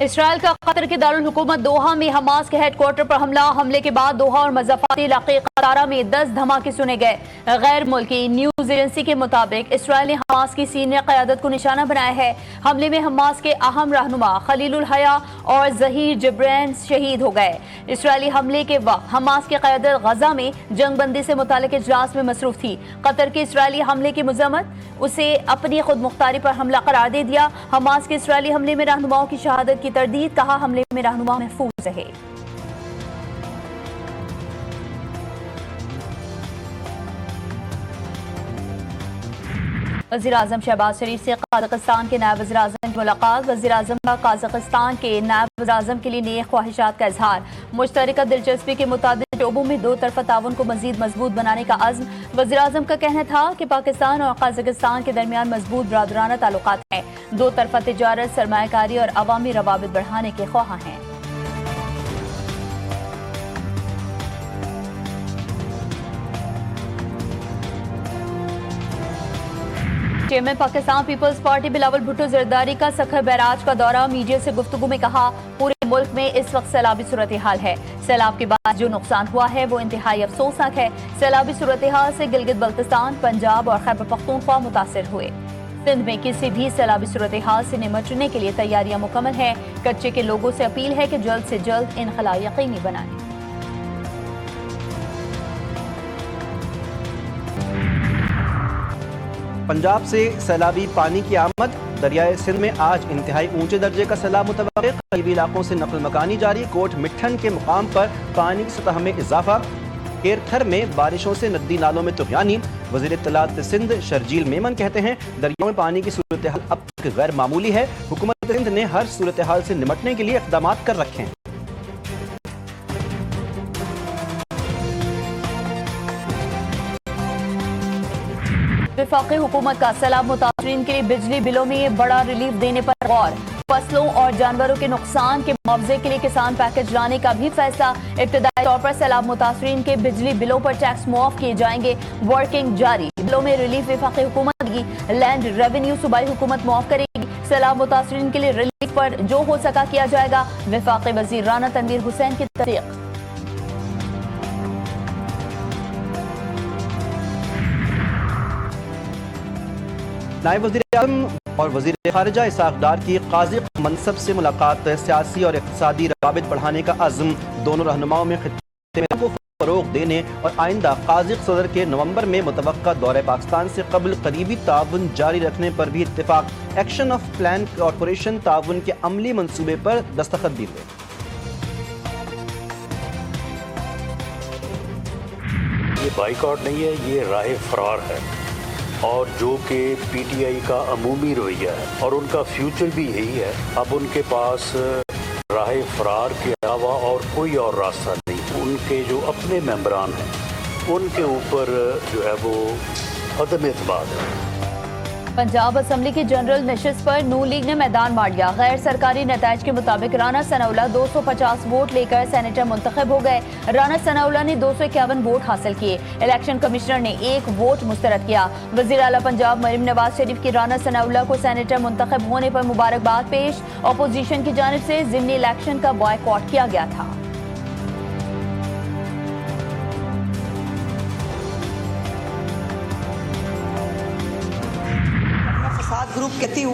اسرائیل کا قطر کے دارالحکومت دوحہ میں حماس کے ہیڈ کوارٹر پر حملے کے بعد دوحہ اور مضافاتی علاقے قطارہ میں 10 دھماکے سنے گئے۔ غیر ملکی نیوز ایجنسی کے مطابق اسرائیل نے حماس کی سینئر قیادت کو نشانہ بنایا ہے۔ حملے میں حماس کے اہم رہنما خلیل الحیا اور ظہیر جبرین شہید ہو گئے۔ اسرائیلی حملے کے وقت حماس کی قیادت غزہ میں جنگ بندی سے متعلق اجلاس میں مصروف تھی۔ قطر کے اسرائیلی حملے کی مذمت اسے اپنی خود مختاری پر حملہ قرار دے دیا۔ حماس کے اسرائیلی حملے میں رہنماؤں کی شہادت کی تردید، کہا حملے میں رہنما محفوظ رہے۔ وزیر اعظم شہباز شریف سے قازقستان کے نائب وزیر اعظم کی ملاقات۔ وزیر اعظم کا قازقستان کے نائب وزیر اعظم کے لیے نیک خواہشات کا اظہار۔ مشترکہ دلچسپی کے متعدد شعبوں میں دو طرفہ تعاون کو مزید مضبوط بنانے کا عزم۔ وزیر اعظم کا کہنا تھا کہ پاکستان اور قازقستان کے درمیان مضبوط برادرانہ تعلقات ہیں۔ دو طرفہ تجارت، سرمایہ کاری اور عوامی روابط بڑھانے کے خواہاں ہیں۔ Chairman Pakistan Peoples Party Bilawal Bhutto Zardari کا سکھر بیراج کا دورہ۔ میڈیا سے گفتگو میں کہا پورے ملک میں اس وقت سیلابی صورتحال ہے۔ سیلاب کے بعد جو نقصان ہوا ہے وہ انتہائی افسوسناک ہے۔ سیلابی صورتحال سے گلگت بلتستان، پنجاب اور خیبر پختونخوا متاثر ہوئے۔ سندھ میں کسی بھی سیلابی صورتحال سے نمٹنے کے لیے تیاریاں مکمل ہیں۔ کچے کے لوگوں سے اپیل ہے کہ جلد سے جلد انخلا یقینی بنائیں۔ پنجاب سے سیلابی پانی کی آمد۔ دریائے سندھ میں آج انتہائی اونچے درجے کا سیلاب متوقع۔ قریبی علاقوں سے نقل مکانی جاری۔ کوٹ مٹھن کے مقام پر پانی کی سطح میں اضافہ۔ کیرتھر میں بارشوں سے ندی نالوں میں طغیانی۔ وزیر اطلاعات سندھ شرجیل میمن کہتے ہیں دریاؤں میں پانی کی صورتحال اب تک غیر معمولی ہے۔ حکومت سندھ نے ہر صورتحال سے نمٹنے کے لیے اقدامات کر رکھے ہیں۔ وفاقی حکومت کا سیلاب متاثرین کے لیے بجلی بلوں میں بڑا ریلیف دینے پر غور۔ فصلوں اور جانوروں کے نقصان کے معاوضے کے لیے کسان پیکج لانے کا بھی فیصلہ۔ ابتدائی طور پر سیلاب متاثرین کے بجلی بلوں پر ٹیکس معاف کیے جائیں گے۔ ورکنگ جاری۔ بلوں میں ریلیف وفاقی حکومت کی، لینڈ ریونیو صوبائی حکومت معاف کرے گی۔ سیلاب متاثرین کے لیے ریلیف پر جو ہو سکا کیا جائے گا۔ وفاقی وزیر رانا تنویر حسین کی تصدیق۔ نائب وزیر اعظم اور وزیر خارجہ اسحاق ڈار کی قازق منصب سے ملاقات۔ سیاسی اور اقتصادی روابط بڑھانے کا عزم۔ دونوں رہنماؤں میں خطے میں کو فروغ دینے اور آئندہ قازق صدر کے نومبر میں متوقع دورہ پاکستان سے قبل قریبی تعاون جاری رکھنے پر بھی اتفاق۔ ایکشن آف پلان کارپوریشن تعاون کے عملی منصوبے پر دستخط بھی ہوئے۔ یہ بائیکاٹ نہیں ہے، یہ راہ فرار ہے، اور جو کہ پی ٹی آئی کا عمومی رویہ ہے اور ان کا فیوچر بھی یہی ہے۔ اب ان کے پاس راہ فرار کے علاوہ اور کوئی اور راستہ نہیں۔ ان کے جو اپنے ممبران ہیں ان کے اوپر جو ہے وہ عدم اعتماد ہے۔ پنجاب اسمبلی کی جنرل نشست پر نون لیگ نے میدان مار لیا۔ غیر سرکاری نتائج کے مطابق رانا ثناءاللہ 250 ووٹ لے کر سینیٹر منتخب ہو گئے۔ رانا ثناءاللہ نے 251 ووٹ حاصل کیے۔ الیکشن کمشنر نے 1 ووٹ مسترد کیا۔ وزیر اعلیٰ پنجاب مریم نواز شریف کی رانا ثناءاللہ کو سینیٹر منتخب ہونے پر مبارکباد پیش۔ اپوزیشن کی جانب سے ضمنی الیکشن کا بائیکاٹ کیا گیا تھا۔ گروپ کہتی ہوں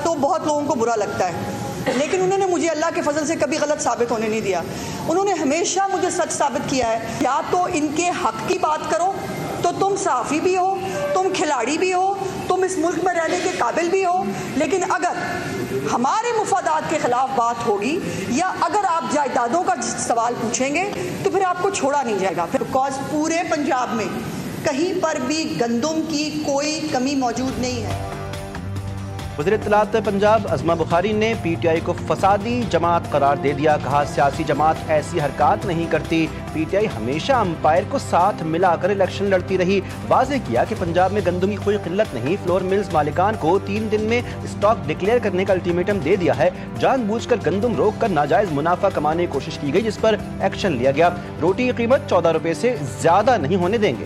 تو بہت لوگوں کو برا لگتا ہے، لیکن انہوں نے مجھے اللہ کے فضل سے کبھی غلط ثابت ہونے نہیں دیا۔ انہوں نے ہمیشہ مجھے سچ ثابت کیا ہے۔ یا تو ان کے حق کی بات کرو تو تم صحافی بھی ہو، تم کھلاڑی بھی ہو، تم اس ملک میں رہنے کے قابل بھی ہو، لیکن اگر ہمارے مفادات کے خلاف بات ہوگی یا اگر آپ جائیدادوں کا سوال پوچھیں گے تو پھر آپ کو چھوڑا نہیں جائے گا۔ بیکاز پورے پنجاب میں کہیں پر بھی گندم کی کوئی کمی موجود نہیں ہے۔ وزیر اطلاعات پنجاب عظمہ بخاری نے پی ٹی آئی کو فسادی جماعت قرار دے دیا۔ کہا سیاسی جماعت ایسی حرکات نہیں کرتی۔ پی ٹی آئی ہمیشہ امپائر کو ساتھ ملا کر الیکشن لڑتی رہی۔ واضح کیا کہ پنجاب میں گندم کی کوئی قلت نہیں۔ فلور ملز مالکان کو 3 دن میں اسٹاک ڈکلیئر کرنے کا الٹیمیٹم دے دیا ہے۔ جان بوجھ کر گندم روک کر ناجائز منافع کمانے کی کوشش کی گئی، جس پر ایکشن لیا گیا۔ روٹی کی قیمت 14 روپے سے زیادہ نہیں ہونے دیں گے۔